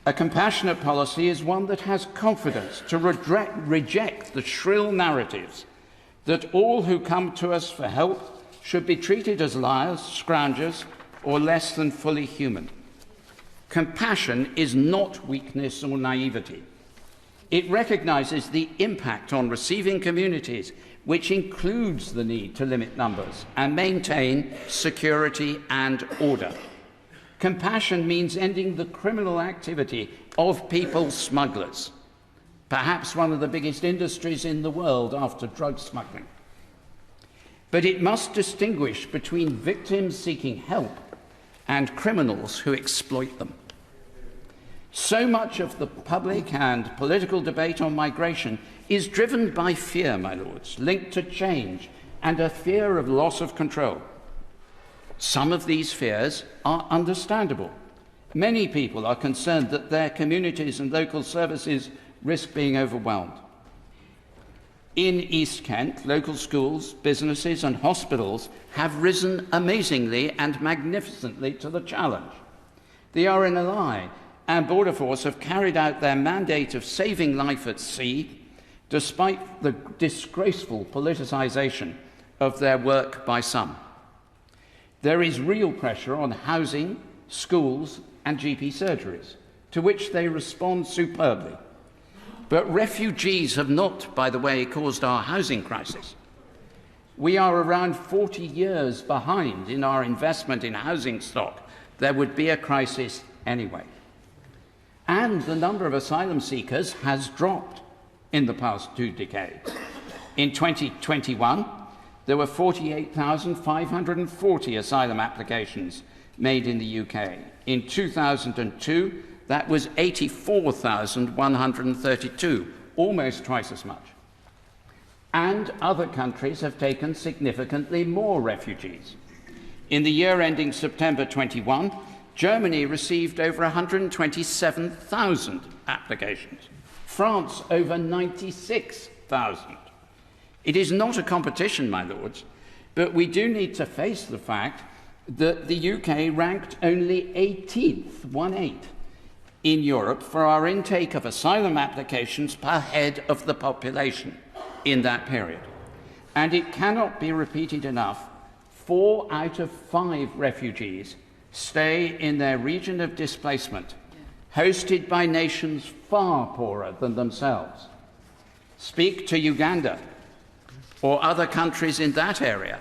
A compassionate policy is one that has confidence to reject the shrill narratives that all who come to us for help should be treated as liars, scroungers, or less than fully human. Compassion is not weakness or naivety. It recognises the impact on receiving communities, which includes the need to limit numbers and maintain security and order. Compassion means ending the criminal activity of people smugglers, perhaps one of the biggest industries in the world after drug smuggling. But it must distinguish between victims seeking help and criminals who exploit them. So much of the public and political debate on migration is driven by fear, my lords, linked to change and a fear of loss of control. Some of these fears are understandable. Many people are concerned that their communities and local services risk being overwhelmed. In East Kent, local schools, businesses and hospitals have risen amazingly and magnificently to the challenge. The RNLI and Border Force have carried out their mandate of saving life at sea, despite the disgraceful politicisation of their work by some. There is real pressure on housing, schools and GP surgeries, to which they respond superbly. But refugees have not, by the way, caused our housing crisis. We are around 40 years behind in our investment in housing stock. There would be a crisis anyway. And the number of asylum seekers has dropped in the past 2 decades. In 2021, there were 48,540 asylum applications made in the UK. In 2002, that was 84,132, almost twice as much. And other countries have taken significantly more refugees. In the year ending September 21, Germany received over 127,000 applications. France, over 96,000. It is not a competition, my lords, but we do need to face the fact that the UK ranked only 18th, 1/8, in Europe for our intake of asylum applications per head of the population in that period. And it cannot be repeated enough, 4 out of 5 refugees stay in their region of displacement, hosted by nations far poorer than themselves. Speak to Uganda or other countries in that area,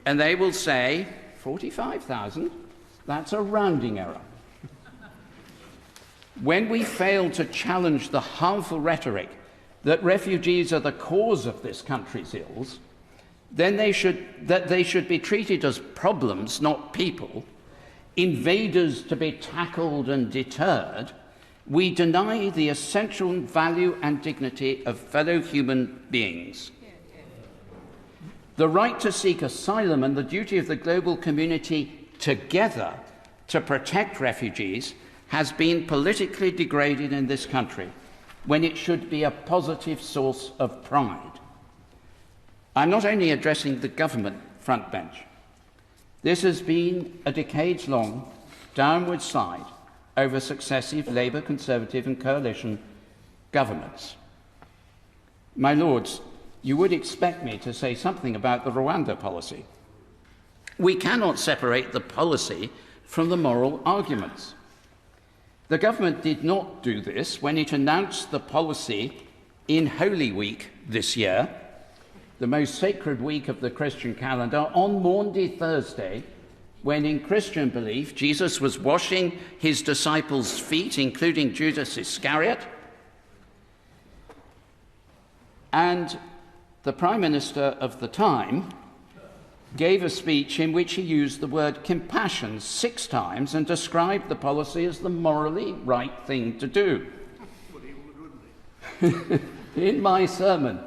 and they will say, 45,000, that's a rounding error. When we fail to challenge the harmful rhetoric that refugees are the cause of this country's ills, then they should be treated as problems, not people, invaders to be tackled and deterred, we deny the essential value and dignity of fellow human beings. The right to seek asylum and the duty of the global community together to protect refugees has been politically degraded in this country when it should be a positive source of pride. I'm not only addressing the government frontbench. This has been a decades-long downward slide over successive Labour, Conservative and coalition governments. My lords, you would expect me to say something about the Rwanda policy. We cannot separate the policy from the moral arguments. The government did not do this when it announced the policy in Holy Week this year, the most sacred week of the Christian calendar, on Maundy Thursday, when in Christian belief Jesus was washing his disciples' feet, including Judas Iscariot, and the Prime Minister of the time gave a speech in which he used the word compassion 6 times and described the policy as the morally right thing to do. In my sermon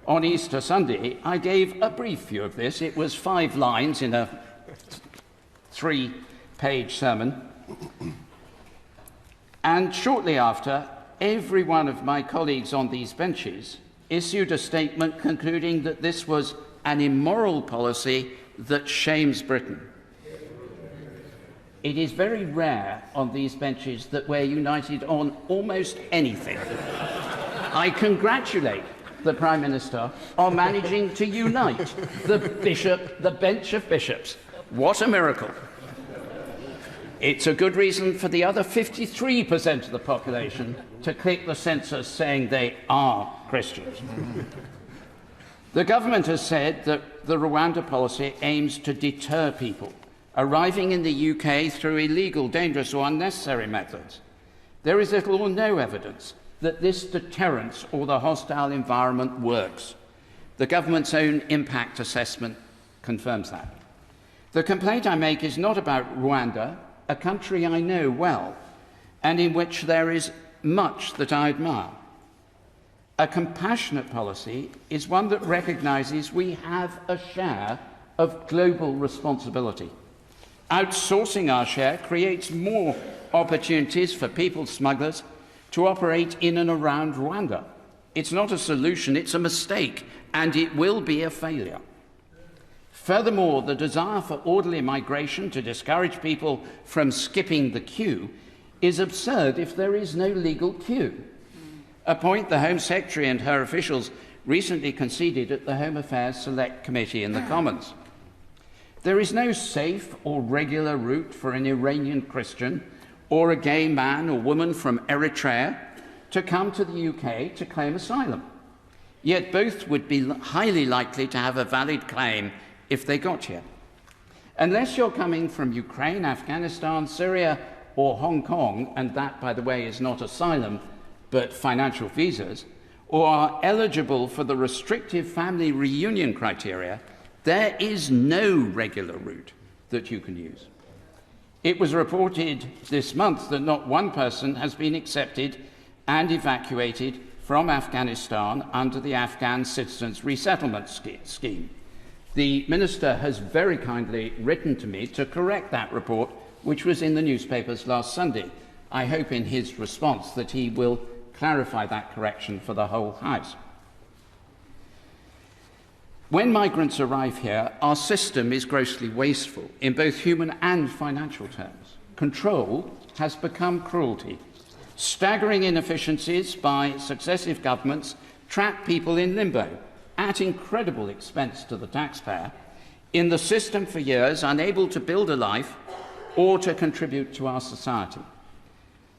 on Easter Sunday, I gave a brief view of this. It was 5 lines in a 3-page sermon. And shortly after, every one of my colleagues on these benches issued a statement concluding that this was an immoral policy that shames Britain. it is very rare on these benches that we're united on almost anything. I congratulate the Prime Minister on managing to unite the bench of bishops. What a miracle. It's a good reason for the other 53% of the population to click the census saying they are Christians. The government has said that the Rwanda policy aims to deter people arriving in the UK through illegal, dangerous or unnecessary methods. There is little or no evidence that this deterrence or the hostile environment works. The government's own impact assessment confirms that. The complaint I make is not about Rwanda, a country I know well, and in which there is much that I admire. A compassionate policy is one that recognises we have a share of global responsibility. Outsourcing our share creates more opportunities for people smugglers to operate in and around Rwanda. It's not a solution, it's a mistake, and it will be a failure. Furthermore, the desire for orderly migration to discourage people from skipping the queue is absurd if there is no legal queue, a point the Home Secretary and her officials recently conceded at the Home Affairs Select Committee in the Commons. There is no safe or regular route for an Iranian Christian or a gay man or woman from Eritrea to come to the UK to claim asylum. Yet both would be highly likely to have a valid claim if they got here. Unless you're coming from Ukraine, Afghanistan, Syria or Hong Kong, and that, by the way, is not asylum but financial visas, or are eligible for the restrictive family reunion criteria, there is no regular route that you can use. It was reported this month that not one person has been accepted and evacuated from Afghanistan under the Afghan Citizens Resettlement Scheme. The Minister has very kindly written to me to correct that report, which was in the newspapers last Sunday. I hope in his response that he will clarify that correction for the whole House. When migrants arrive here, our system is grossly wasteful in both human and financial terms. Control has become cruelty. Staggering inefficiencies by successive governments trap people in limbo at incredible expense to the taxpayer, in the system for years, unable to build a life or to contribute to our society.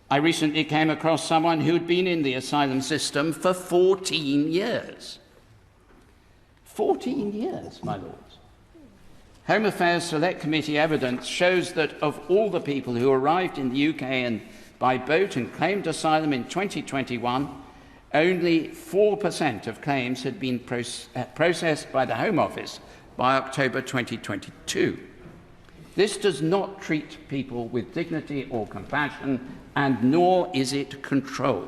I recently came across someone who'd been in the asylum system for 14 years. 14 years, my lords. Home Affairs Select Committee evidence shows that of all the people who arrived in the UK and by boat and claimed asylum in 2021, only 4% of claims had been processed by the Home Office by October 2022. This does not treat people with dignity or compassion, and nor is it control.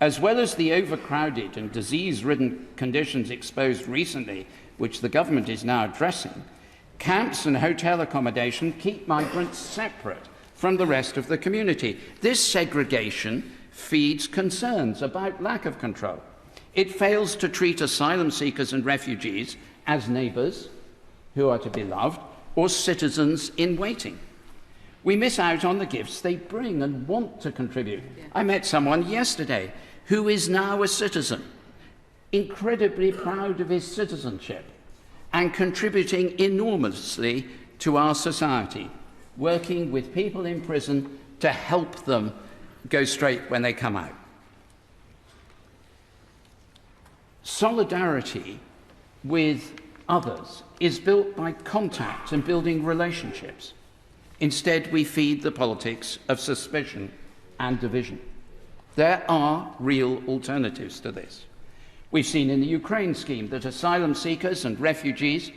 As well as the overcrowded and disease-ridden conditions exposed recently, which the government is now addressing, camps and hotel accommodation keep migrants separate from the rest of the community. This segregation feeds concerns about lack of control. It fails to treat asylum seekers and refugees as neighbours who are to be loved or citizens in waiting. We miss out on the gifts they bring and want to contribute. I met someone yesterday who is now a citizen, incredibly proud of his citizenship and contributing enormously to our society, working with people in prison to help them go straight when they come out. Solidarity with others is built by contact and building relationships. Instead, we feed the politics of suspicion and division. There are real alternatives to this. We've seen in the Ukraine scheme that asylum seekers and refugees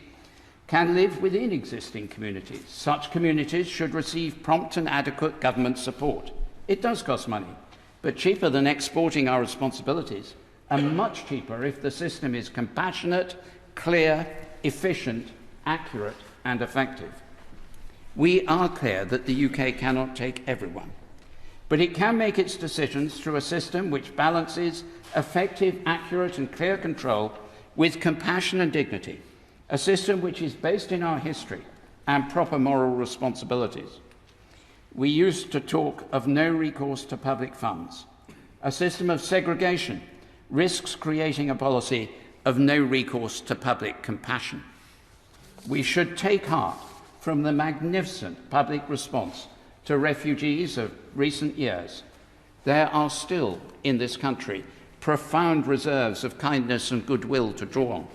can live within existing communities. Such communities should receive prompt and adequate government support. It does cost money, but cheaper than exporting our responsibilities, and much cheaper if the system is compassionate, clear, efficient, accurate, and effective. We are clear that the UK cannot take everyone, but it can make its decisions through a system which balances effective, accurate, and clear control with compassion and dignity, a system which is based in our history and proper moral responsibilities. We used to talk of no recourse to public funds. A system of segregation risks creating a policy of no recourse to public compassion. We should take heart from the magnificent public response to refugees of recent years. There are still, in this country, profound reserves of kindness and goodwill to draw on.